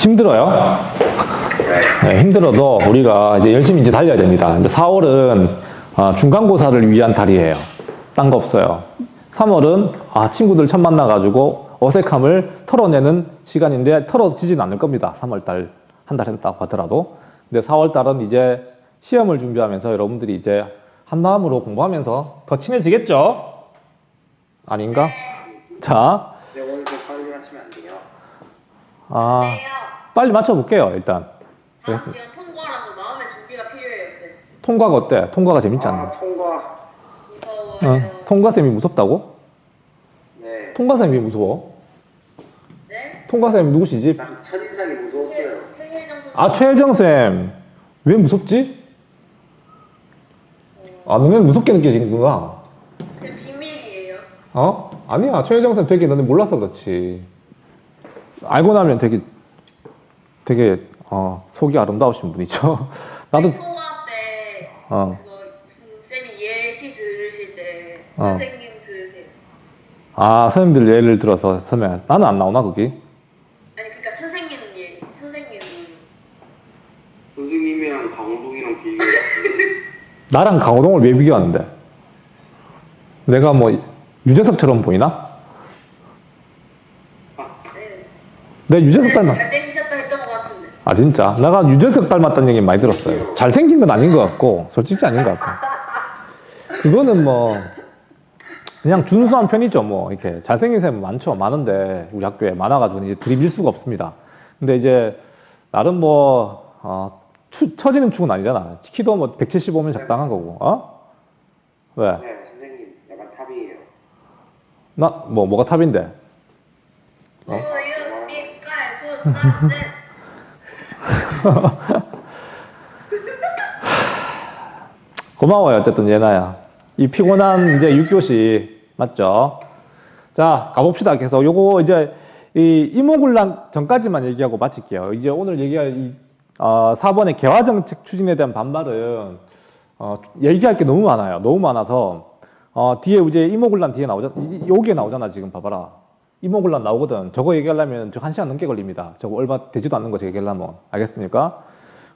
힘들어요? 네, 힘들어도 우리가 이제 열심히 이제 달려야 됩니다. 이제 4월은 중간고사를 위한 달이에요. 딴 거 없어요. 3월은 친구들 처음 만나가지고 어색함을 털어내는 시간인데 털어지진 않을 겁니다. 3월달 한 달 했다고 하더라도. 근데 4월달은 이제 시험을 준비하면서 여러분들이 이제 한마음으로 공부하면서 더 친해지겠죠? 아닌가? 자. 네, 오늘 좀 빨리 맞추면 안 돼요? 빨리 맞춰볼게요, 일단. 지금 통과라서 마음의 준비가 필요해요, 쌤. 통과가 어때? 통과가 재밌지 않나? 통과. 무서워요. 통과쌤이 무섭다고? 네. 통과쌤이 무서워? 네? 통과쌤이 누구시지? 난 첫인상이 무서웠어요. 최혜정 최혜정쌤. 왜 무섭지? 너네는 무섭게 느껴지는구나. 쌤 비밀이에요. 아니야. 최혜정쌤 되게 너네 몰라서 그렇지. 알고 나면 되게 속이 아름다우신 분이죠. 나도 통화 때 어. 그거 쌤이 예시 들으실 때 선생님 들으세요. 선생님들 예를 들어서 선생님 나는 안 나오나 거기? 아니 그러니까 선생님은 선생님은 선생님이랑 강동이랑 비교해. 나랑 강호동을 왜 비교하는데? 내가 뭐 유재석처럼 보이나? 네. 내 유재석 닮았. 잘생기셨다 했던 것 같은데. 진짜? 내가 유재석 닮았다는 얘기 많이 들었어요. 잘생긴 건 아닌 것 같고 솔직히 아닌 것 같아. 그거는 뭐 그냥 준수한 편이죠. 뭐 이렇게 잘생긴 사람 많은데 우리 학교에 많아가지고 이제 들이밀 수가 없습니다. 근데 이제 나름 뭐 처지는 축은 아니잖아. 키도 뭐 175면 적당한 거고. 왜? 네, 선생님. 약간 탑이에요. 뭐가 탑인데? 우유 빛깔 부산쌤. 고마워요. 어쨌든 예나야. 이 피곤한 이제 6교시 맞죠? 자, 가봅시다. 계속 요거 이제 이 이모군란 전까지만 얘기하고 마칠게요. 이제 오늘 얘기할 4번의 개화정책 추진에 대한 반발은 얘기할 게 너무 많아요. 너무 많아서 뒤에 이제 이모군란 뒤에 여기에 나오잖아. 지금 봐봐라. 이모군란 나오거든. 저거 얘기하려면 저 1시간 넘게 걸립니다. 저거 얼마 되지도 않는 거 저거 얘기하려면. 알겠습니까?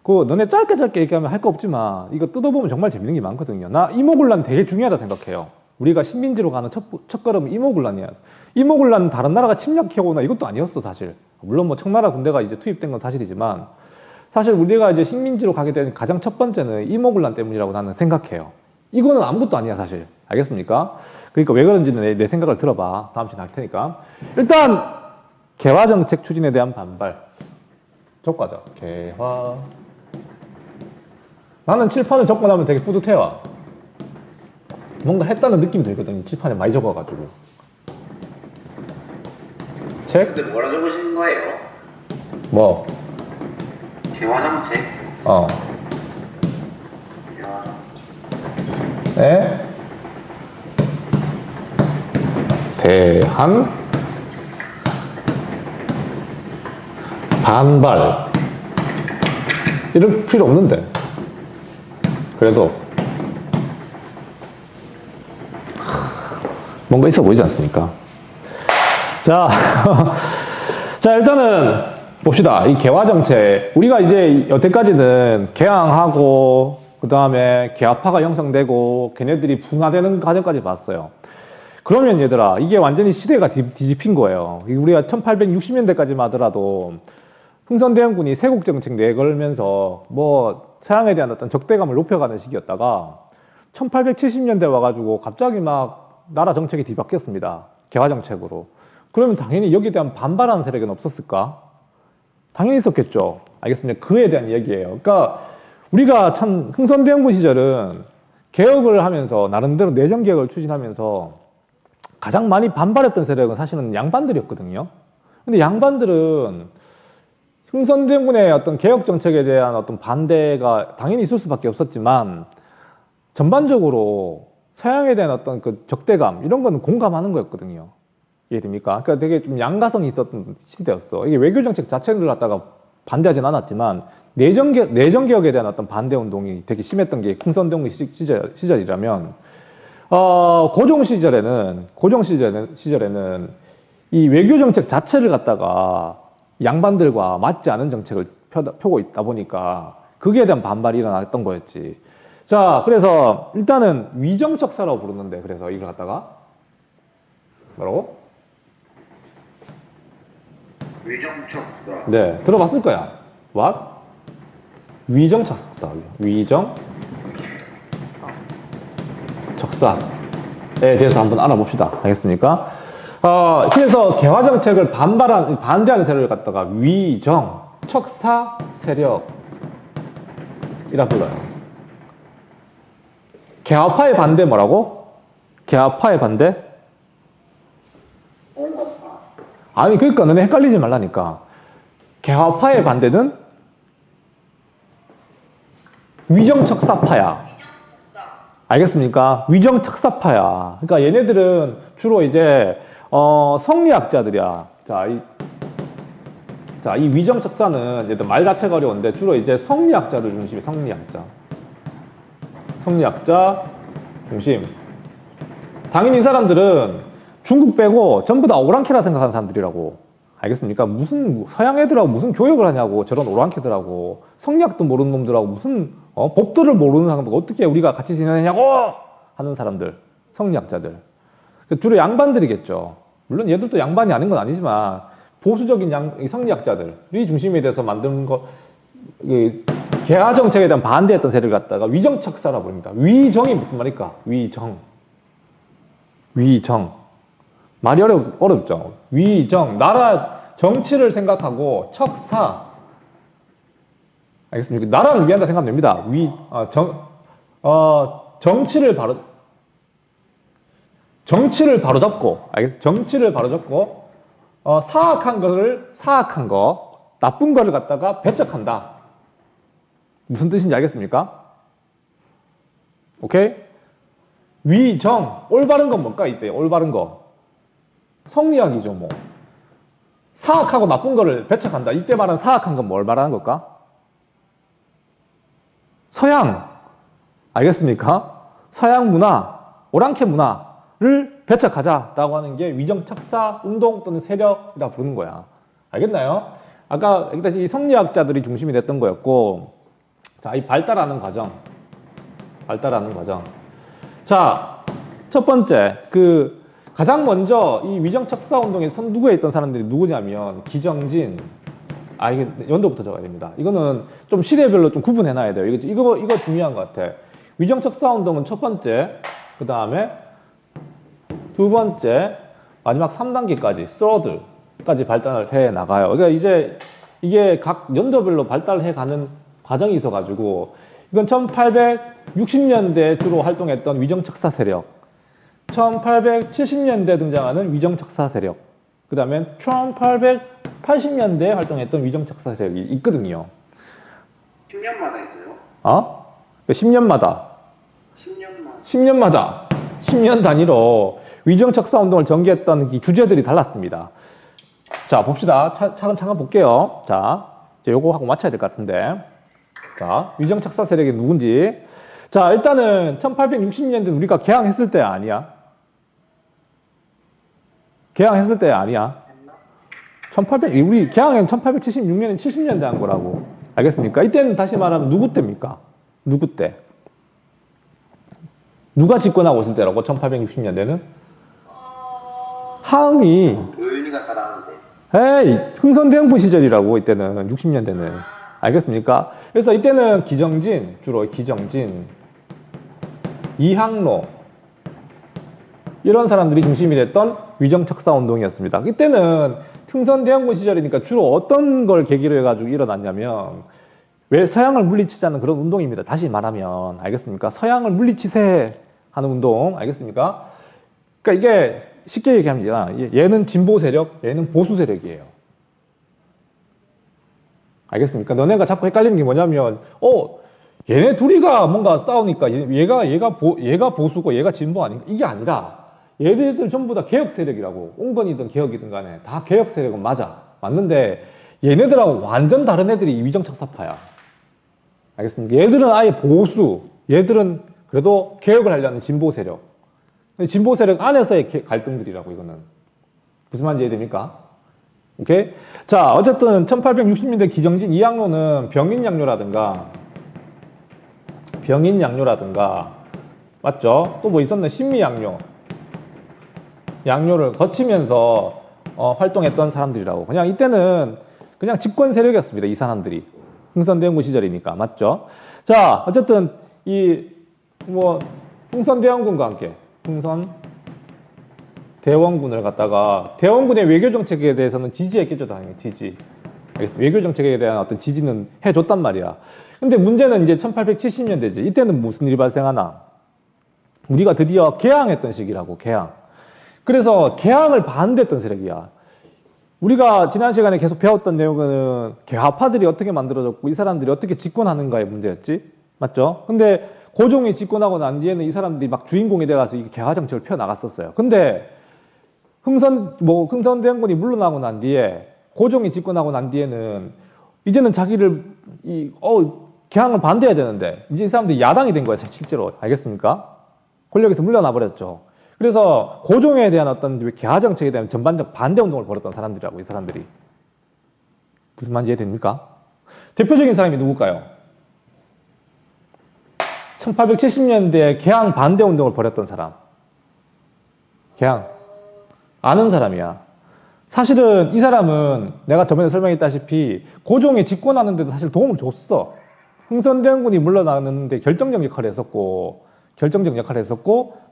너네 짧게 얘기하면 할 거 없지만 이거 뜯어보면 정말 재밌는 게 많거든요. 나 이모군란 되게 중요하다 생각해요. 우리가 신민지로 가는 첫 걸음은 이모군란이야. 이모군란 다른 나라가 침략해오나 이것도 아니었어 사실. 물론 뭐 청나라 군대가 이제 투입된 건 사실이지만 사실 우리가 이제 신민지로 가게 된 가장 첫 번째는 이모군란 때문이라고 나는 생각해요. 이거는 아무것도 아니야 사실. 알겠습니까? 그러니까 왜 그런지는 내 생각을 들어봐. 다음 시간에 할 테니까. 일단 개화정책 추진에 대한 반발. 적과죠. 개화. 나는 칠판을 적고 나면 되게 뿌듯해요. 뭔가 했다는 느낌이 들거든. 칠판에 많이 적어가지고. 책? 근데 뭐라 적으시는 거예요? 뭐? 개화정책? 네? 대한 반발. 이럴 필요 없는데. 그래도 뭔가 있어 보이지 않습니까? 자, 자 일단은 봅시다. 이 개화정책 우리가 이제 여태까지는 개항하고 그 다음에 개화파가 형성되고 걔네들이 분화되는 과정까지 봤어요. 그러면 얘들아 이게 완전히 시대가 뒤집힌 거예요. 우리가 1860년대까지만 하더라도 흥선대원군이 세국정책 내걸면서 뭐 서양에 대한 어떤 적대감을 높여가는 시기였다가 1870년대 와가지고 갑자기 막 나라 정책이 뒤바뀌었습니다. 개화정책으로. 그러면 당연히 여기에 대한 반발하는 세력은 없었을까? 당연히 있었겠죠. 알겠습니다. 그에 대한 얘기예요. 그러니까 우리가 참 흥선대원군 시절은 개혁을 하면서 나름대로 내정개혁을 추진하면서 가장 많이 반발했던 세력은 사실은 양반들이었거든요. 근데 양반들은 흥선대원군의 어떤 개혁 정책에 대한 어떤 반대가 당연히 있을 수밖에 없었지만 전반적으로 서양에 대한 어떤 그 적대감 이런 거는 공감하는 거였거든요. 이해됩니까? 그러니까 되게 좀 양가성이 있었던 시대였어. 이게 외교 정책 자체를 갖다가 반대하진 않았지만 내정개혁에 대한 어떤 반대 운동이 되게 심했던 게 흥선대원군 시절이라면 고종 시절에는 이 외교 정책 자체를 갖다가 양반들과 맞지 않은 정책을 펴고 있다 보니까 거기에 대한 반발이 일어났던 거였지. 자, 그래서 일단은 위정척사라고 부르는데, 그래서 이걸 갖다가 뭐라고? 위정척사. 네, 들어봤을 거야. What? 위정척사. 위정척사에 대해서 한번 알아봅시다. 알겠습니까? 그래서 개화정책을 반대하는 세력을 갖다가 위정척사 세력이라 불러요. 개화파의 반대 뭐라고? 개화파의 반대? 홍어파. 아니, 그러니까 너네 헷갈리지 말라니까. 개화파의 반대는 위정척사파야. 위정척사. 알겠습니까? 위정척사파야. 그러니까 얘네들은 주로 이제 성리학자들이야. 자, 이 위정척사는 얘들 말 자체가 어려운데 주로 이제 성리학자들 중심이 성리학자 중심. 당연히 이 사람들은 중국 빼고 전부 다 오랑캐라 생각하는 사람들이라고. 알겠습니까? 무슨 서양 애들하고 무슨 교육을 하냐고. 저런 오랑캐들하고 성리학도 모르는 놈들하고 무슨 법도를 모르는 사람들 어떻게 우리가 같이 지내냐고 하는 사람들. 성리학자들. 주로 양반들이겠죠. 물론 얘들도 양반이 아닌 건 아니지만 보수적인 성리학자들이 중심이 돼서 만든 거, 개화 정책에 대한 반대했던 세력을 갖다가 위정척사라 부릅니다. 위정이 무슨 말일까? 위정. 말이 어렵죠. 위정. 나라 정치를 생각하고 척사. 알겠습니까? 나라를 위한다 생각하면 됩니다. 정치를 바로잡고, 정치를 바로잡고, 사악한 거, 나쁜 거를 갖다가 배척한다. 무슨 뜻인지 알겠습니까? 오케이? 위정, 올바른 건 뭘까? 이때 올바른 거. 성리학이죠, 뭐. 사악하고 나쁜 거를 배척한다. 이때 말하는 사악한 건 뭘 말하는 걸까? 서양. 알겠습니까? 서양 문화, 오랑캐 문화를 배척하자라고 하는 게 위정척사 운동 또는 세력이라 부르는 거야. 알겠나요? 아까 여기다시 이 성리학자들이 중심이 됐던 거였고, 자, 이 발달하는 과정. 자, 첫 번째, 가장 먼저 이 위정척사 운동에 선두에 있던 사람들이 누구냐면, 기정진. 이게 연도부터 적어야 됩니다. 이거는 좀 시대별로 좀 구분해놔야 돼요. 이거 중요한 것 같아. 위정척사 운동은 첫 번째, 그 다음에 두 번째, 마지막 3단계까지, third까지 발달을 해 나가요. 그러니까 이제 이게 각 연도별로 발달해 가는 과정이 있어가지고, 이건 1860년대에 주로 활동했던 위정척사 세력, 1870년대에 등장하는 위정척사 세력, 그 다음에 1880년대에 활동했던 위정척사 세력이 있거든요. 10년마다 있어요? 10년마다. 10년 단위로 위정척사 운동을 전개했던 이 주제들이 달랐습니다. 자, 봅시다. 차근차근 볼게요. 자, 이제 요거 하고 맞춰야 될 것 같은데. 자, 위정척사 세력이 누군지. 자, 일단은 1860년대 우리가 개항했을 때 아니야? 우리 개항은 1876년에 70년대 한 거라고. 알겠습니까? 이때는 다시 말하면 누구 때입니까? 누구 때? 누가 집권하고 있을 때라고? 1860년대는? 하흥이. 도윤이가 잘하는데. 에이, 흥선대원군 시절이라고, 이때는. 60년대는. 알겠습니까? 그래서 이때는 주로 기정진, 이항로, 이런 사람들이 중심이 됐던 위정척사 운동이었습니다. 이때는 흥선대원군 시절이니까 주로 어떤 걸 계기로 해가지고 일어났냐면, 왜 서양을 물리치자는 그런 운동입니다. 다시 말하면. 알겠습니까? 서양을 물리치세 하는 운동. 알겠습니까? 그러니까 이게 쉽게 얘기하면 얘는 진보 세력, 얘는 보수 세력이에요. 알겠습니까? 너네가 자꾸 헷갈리는 게 뭐냐면, 얘네 둘이가 뭔가 싸우니까 얘가 보수고 얘가 진보 아닌가? 이게 아니라 얘네들 전부 다 개혁 세력이라고. 옹건이든 개혁이든 간에 다 개혁 세력은 맞아. 맞는데 얘네들하고 완전 다른 애들이 위정척사파야. 알겠습니까? 얘들은 아예 보수, 얘들은 그래도 개혁을 하려는 진보 세력. 진보 세력 안에서의 갈등들이라고, 이거는. 무슨 말인지 이해됩니까? 오케이? 자, 어쨌든 1860년대 기정진 이양로는 병인 양료라든가, 맞죠? 또 뭐 있었나? 신미 양료를 거치면서 활동했던 사람들이라고. 그냥 이때는 그냥 집권 세력이었습니다. 이 사람들이. 흥선대원군 시절이니까. 맞죠? 자, 어쨌든 흥선대원군과 함께 흥선대원군을 갖다가 대원군의 외교 정책에 대해서는 지지했겠죠, 당연히. 지지. 알겠습니다. 외교 정책에 대한 어떤 지지는 해줬단 말이야. 근데 문제는 이제 1870년대지. 이때는 무슨 일이 발생하나? 우리가 드디어 개항했던 시기라고, 개항. 그래서 개항을 반대했던 세력이야. 우리가 지난 시간에 계속 배웠던 내용은 개화파들이 어떻게 만들어졌고 이 사람들이 어떻게 집권하는가의 문제였지. 맞죠? 근데 고종이 집권하고 난 뒤에는 이 사람들이 막 주인공이 돼가지고 이 개화 정책을 펴나갔었어요. 근데 흥선대원군이 물러나고 난 뒤에 고종이 집권하고 난 뒤에는 이제는 자기를 개항을 반대해야 되는데 이제 이 사람들이 야당이 된 거예요, 실제로. 알겠습니까? 권력에서 물러나 버렸죠. 그래서 고종에 대한 어떤 개화 정책에 대한 전반적 반대 운동을 벌였던 사람들이라고, 이 사람들이. 무슨 말인지 이해됩니까? 대표적인 사람이 누굴까요? 1870년대에 개항 반대 운동을 벌였던 사람. 개항. 아는 사람이야. 사실은 이 사람은 내가 저번에 설명했다시피 고종이 집권하는데도 사실 도움을 줬어. 흥선대원군이 물러나는데 결정적 역할을 했었고,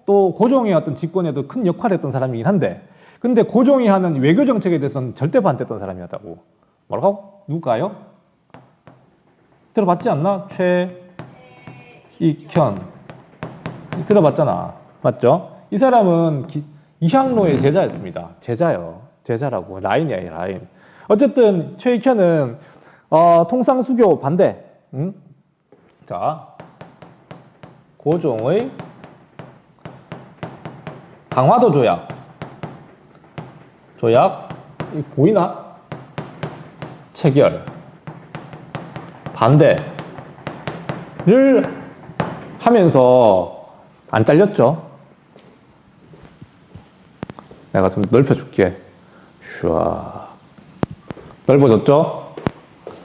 또 고종의 어떤 집권에도 큰 역할을 했던 사람이긴 한데, 근데 고종이 하는 외교 정책에 대해서는 절대 반대했던 사람이었다고. 뭐라고? 누굴까요? 들어봤지 않나? 최익현. 들어봤잖아. 맞죠? 이 사람은 이향로의 제자였습니다. 제자라고. 라인이야, 라인. 어쨌든 최익현은 통상수교 반대. 응? 자, 고종의 강화도 조약 보이나? 체결 반대를 하면서 안 잘렸죠. 내가 좀 넓혀줄게. 슈아. 넓어졌죠?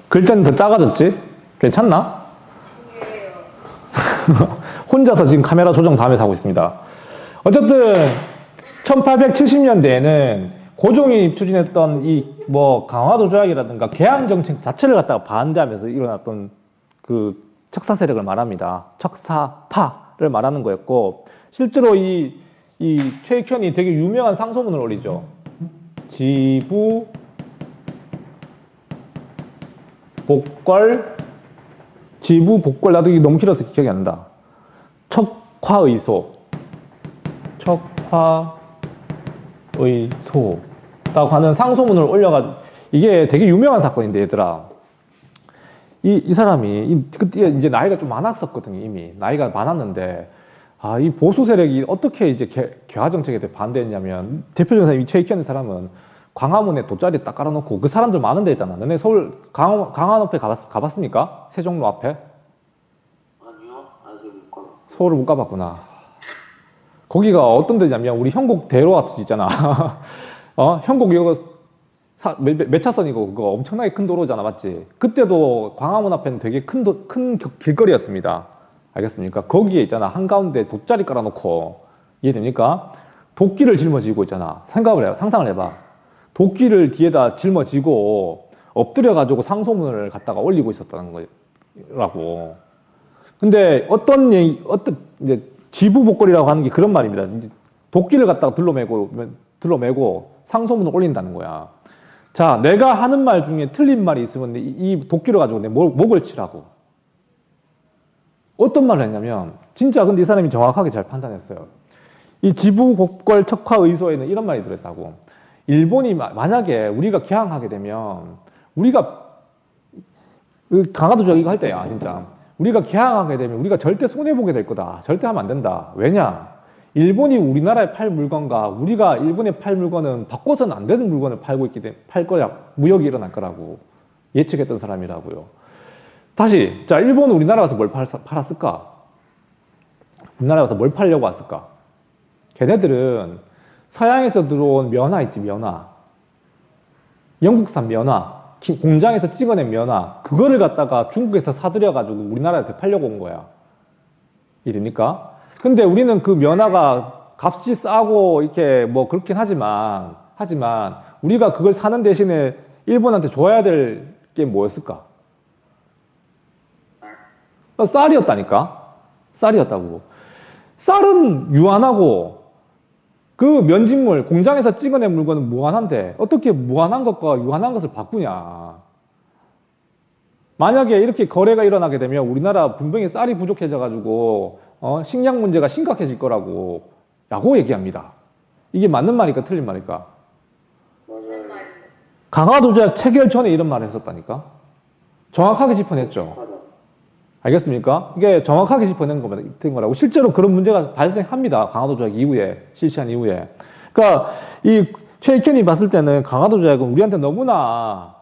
글자는 더 작아졌지? 괜찮나? 혼자서 지금 카메라 조정 다 하면서 하고 있습니다. 어쨌든 1870년대에는 고종이 추진했던 강화도 조약이라든가 개항 정책 자체를 갖다가 반대하면서 일어났던 그 척사 세력을 말합니다. 척사파를 말하는 거였고, 실제로 이 최익현이 되게 유명한 상소문을 올리죠. 지부 복걸, 나도 이게 너무 길어서 기억이 안 난다. 척화의소라고 하는 상소문을 올려가지고, 이게 되게 유명한 사건인데, 얘들아. 이 사람이, 그때 이제 나이가 좀 많았었거든요, 이미. 나이가 많았는데, 이 보수 세력이 어떻게 이제 개화 정책에 대해 반대했냐면, 대표적인 사람이 최익현의 사람은 광화문에 돗자리 딱 깔아놓고, 그 사람들 많은 데 있잖아. 너네 서울 강화 앞에 가봤습니까? 세종로 앞에? 아니요, 아직 못 가봤어요. 서울을 못 가봤구나. 거기가 어떤 데냐면, 우리 현곡 대로 같이 있잖아. 현곡 이거 몇 차선이고, 그거 엄청나게 큰 도로잖아, 맞지? 그때도 광화문 앞에는 되게 큰 길거리였습니다. 알겠습니까? 거기에 있잖아, 한가운데 돗자리 깔아놓고, 이해됩니까? 도끼를 짊어지고 있잖아. 상상을 해봐. 도끼를 뒤에다 짊어지고, 엎드려가지고 상소문을 갖다가 올리고 있었다는 거라고. 근데 이제 지부복걸이라고 하는 게 그런 말입니다. 이제 도끼를 갖다가 둘러매고 상소문을 올린다는 거야. 자, 내가 하는 말 중에 틀린 말이 있으면 이 도끼를 가지고 내 목을 치라고. 어떤 말을 했냐면, 진짜 근데 이 사람이 정확하게 잘 판단했어요. 이 지부복걸 척화의소에는 이런 말이 들어있다고. 일본이 만약에 우리가 개항하게 되면, 우리가 강화도 조약 이거 할 때야, 진짜. 우리가 개항하게 되면 우리가 절대 손해보게 될 거다. 절대 하면 안 된다. 왜냐? 일본이 우리나라에 팔 물건과 우리가 일본에 팔 물건은 바꿔서는 안 되는 물건을 팔 거야. 무역이 일어날 거라고 예측했던 사람이라고요. 다시, 자, 일본은 우리나라 가서 뭘 팔았을까? 우리나라 가서 뭘 팔려고 왔을까? 걔네들은 서양에서 들어온 면화 있지, 면화. 영국산 면화, 공장에서 찍어낸 면화, 그거를 갖다가 중국에서 사들여가지고 우리나라에 되팔려고 온 거야. 이러니까. 근데 우리는 그 면화가 값이 싸고 이렇게 뭐 그렇긴 하지만 우리가 그걸 사는 대신에 일본한테 줘야 될 게 뭐였을까? 쌀이었다니까? 쌀이었다고. 쌀은 유한하고 그 면직물, 공장에서 찍어낸 물건은 무한한데 어떻게 무한한 것과 유한한 것을 바꾸냐. 만약에 이렇게 거래가 일어나게 되면 우리나라 분명히 쌀이 부족해져가지고 식량 문제가 심각해질 거라고 라고 얘기합니다. 이게 맞는 말일까 틀린 말일까? 맞아요. 강화도조약 체결 전에 이런 말을 했었다니까? 정확하게 짚어냈죠. 하다. 알겠습니까? 이게 정확하게 짚어낸 거라고. 실제로 그런 문제가 발생합니다. 강화도조약 이후에, 실시한 이후에. 그러니까 이 최익현이 봤을 때는 강화도조약은 우리한테 너무나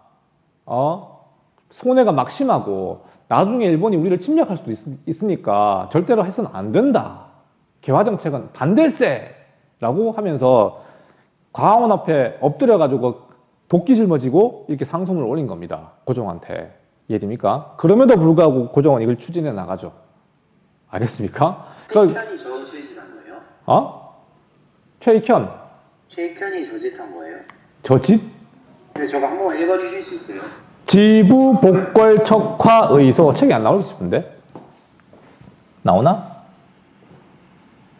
손해가 막심하고 나중에 일본이 우리를 침략할 수도 있으니까 절대로 해서는 안 된다. 개화정책은 반댈세라고 하면서 광화문 앞에 엎드려가지고 도끼 짊어지고 이렇게 상소문을 올린 겁니다. 고종한테. 이해됩니까? 그럼에도 불구하고 고종은 이걸 추진해 나가죠. 알겠습니까? 최익현이 저 수짓한 거예요? 최익현. 최익현이 저짓한 거예요? 저짓? 근데 저거 한 번만 읽어주실 수 있어요? 지부 복궐 척화 의소. 책이 안 나오고 싶은데? 나오나?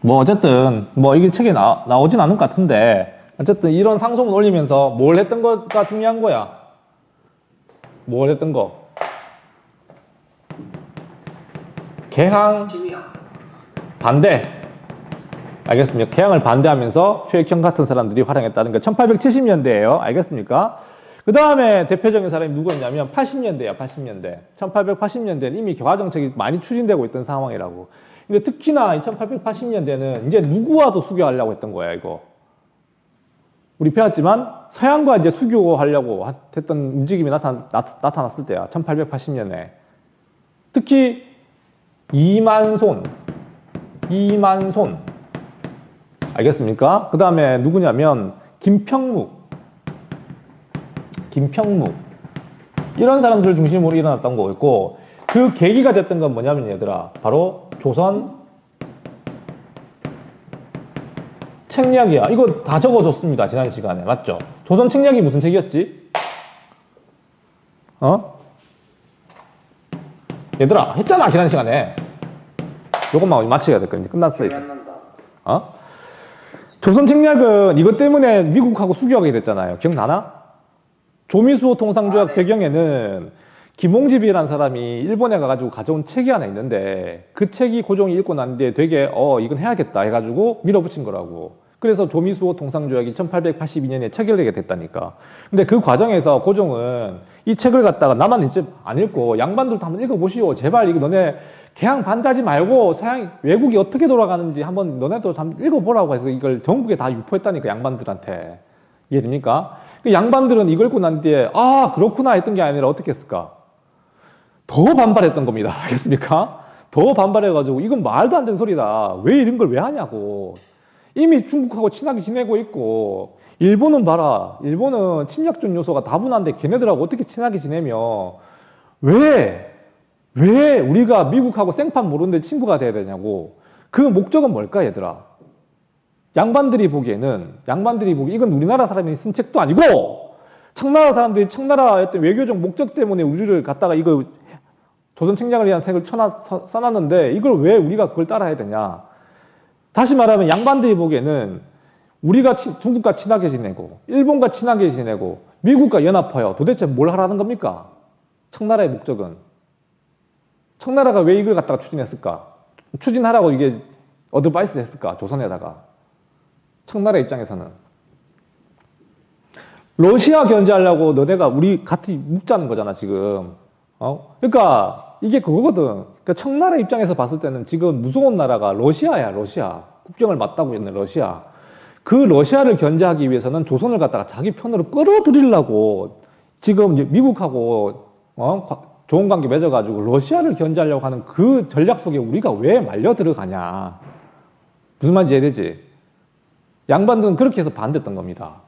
뭐 어쨌든 뭐 이게 책에 나오진 않을 것 같은데 어쨌든 이런 상소문 올리면서 뭘 했던 거가 중요한 거야. 뭘 했던 거? 개항 팀이요. 반대. 알겠습니까? 개항을 반대하면서 최익현 같은 사람들이 활용했다는 게 1870년대예요. 알겠습니까? 그 다음에 대표적인 사람이 누구였냐면 80년대야, 80년대. 1880년대는 이미 개화정책이 많이 추진되고 있던 상황이라고. 근데 특히나 1880년대는 이제 누구와도 수교하려고 했던 거야, 이거. 우리 배웠지만 서양과 이제 수교하려고 했던 움직임이 나타났을 때야. 1880년에. 특히 이만손. 알겠습니까? 그 다음에 누구냐면 김평묵. 이런 사람들 중심으로 일어났던 거였고 그 계기가 됐던 건 뭐냐면 얘들아 바로 조선 책략이야. 이거 다 적어줬습니다. 지난 시간에. 맞죠? 조선 책략이 무슨 책이었지? 얘들아 했잖아 지난 시간에. 요것만 맞춰야 될 거야. 끝났어 기억이 이제. 안 난다. 조선 책략은 이것 때문에 미국하고 수교하게 됐잖아요. 기억나나? 조미수호 통상조약 네. 배경에는 김홍집이라는 사람이 일본에 가가지고 가져온 책이 하나 있는데 그 책이 고종이 읽고 난 뒤에 되게 이건 해야겠다 해가지고 밀어붙인 거라고. 그래서 조미수호 통상조약이 1882년에 체결되게 됐다니까. 근데 그 과정에서 고종은 이 책을 갖다가 나만 이제 안 읽고 양반들도 한번 읽어보시오. 제발 이거 너네 개항 반대하지 말고 서양 외국이 어떻게 돌아가는지 한번 너네도 한번 읽어보라고 해서 이걸 전국에 다 유포했다니까 양반들한테. 이해됩니까? 그 양반들은 이걸 읽고 난 뒤에 그렇구나 했던 게 아니라 어떻게 했을까? 더 반발했던 겁니다. 알겠습니까? 더 반발해가지고 이건 말도 안 되는 소리다. 왜 이런 걸 왜 하냐고. 이미 중국하고 친하게 지내고 있고 일본은 봐라. 일본은 침략적 요소가 다분한데 걔네들하고 어떻게 친하게 지내며 왜 우리가 미국하고 생판 모르는데 친구가 돼야 되냐고. 그 목적은 뭘까 얘들아? 양반들이 보기에는 이건 우리나라 사람이 쓴 책도 아니고 청나라 사람들이 청나라의 어떤 외교적 목적 때문에 우리를 갖다가 이거 조선 책략을 위한 책을 써놨는데 이걸 왜 우리가 그걸 따라야 되냐. 다시 말하면 양반들이 보기에는 우리가 중국과 친하게 지내고 일본과 친하게 지내고 미국과 연합하여 도대체 뭘 하라는 겁니까? 청나라의 목적은. 청나라가 왜 이걸 갖다가 추진했을까? 추진하라고 이게 어드바이스를 했을까? 조선에다가. 청나라 입장에서는. 러시아 견제하려고 너네가 우리 같이 묵자는 거잖아, 지금. 그러니까 이게 그거거든. 그러니까 청나라 입장에서 봤을 때는 지금 무서운 나라가 러시아야, 러시아. 국경을 맞다고 있는 러시아. 그 러시아를 견제하기 위해서는 조선을 갖다가 자기 편으로 끌어들이려고 지금 미국하고 좋은 관계 맺어가지고 러시아를 견제하려고 하는 그 전략 속에 우리가 왜 말려 들어가냐. 무슨 말인지 이해되지? 양반들은 그렇게 해서 반대했던 겁니다.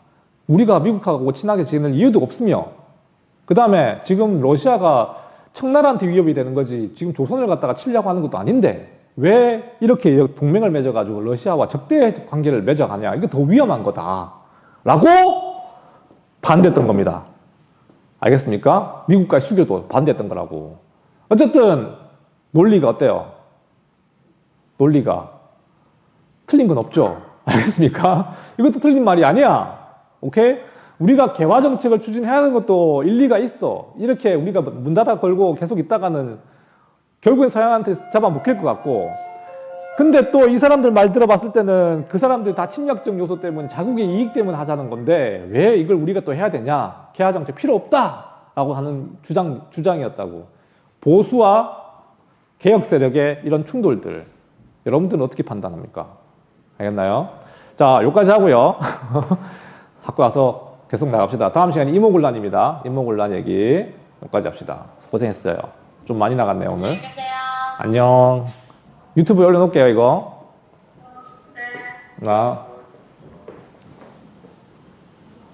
우리가 미국하고 친하게 지낼 이유도 없으며, 그 다음에 지금 러시아가 청나라한테 위협이 되는 거지 지금 조선을 갖다가 치려고 하는 것도 아닌데 왜 이렇게 동맹을 맺어가지고 러시아와 적대 관계를 맺어가냐, 이거 더 위험한 거다 라고 반대했던 겁니다. 알겠습니까? 미국과의 수교도 반대했던 거라고. 어쨌든 논리가 어때요? 논리가 틀린 건 없죠. 알겠습니까? 이것도 틀린 말이 아니야. 오케이? 우리가 개화 정책을 추진해야 하는 것도 일리가 있어. 이렇게 우리가 문 닫아 걸고 계속 있다가는 결국엔 서양한테 잡아먹힐 것 같고, 근데 또 이 사람들 말 들어봤을 때는 그 사람들 다 침략적 요소 때문에 자국의 이익 때문에 하자는 건데 왜 이걸 우리가 또 해야 되냐, 개화 정책 필요 없다라고 하는 주장이었다고. 보수와 개혁 세력의 이런 충돌들, 여러분들은 어떻게 판단합니까? 알겠나요? 자, 여기까지 하고요. 학교 와서 계속 나갑시다. 다음 시간에 이모곤란입니다. 이모곤란 얘기 여기까지 합시다. 고생했어요. 좀 많이 나갔네요, 오늘. 안녕히 계세요. 안녕. 유튜브에 올려놓을게요, 이거. 네. 나.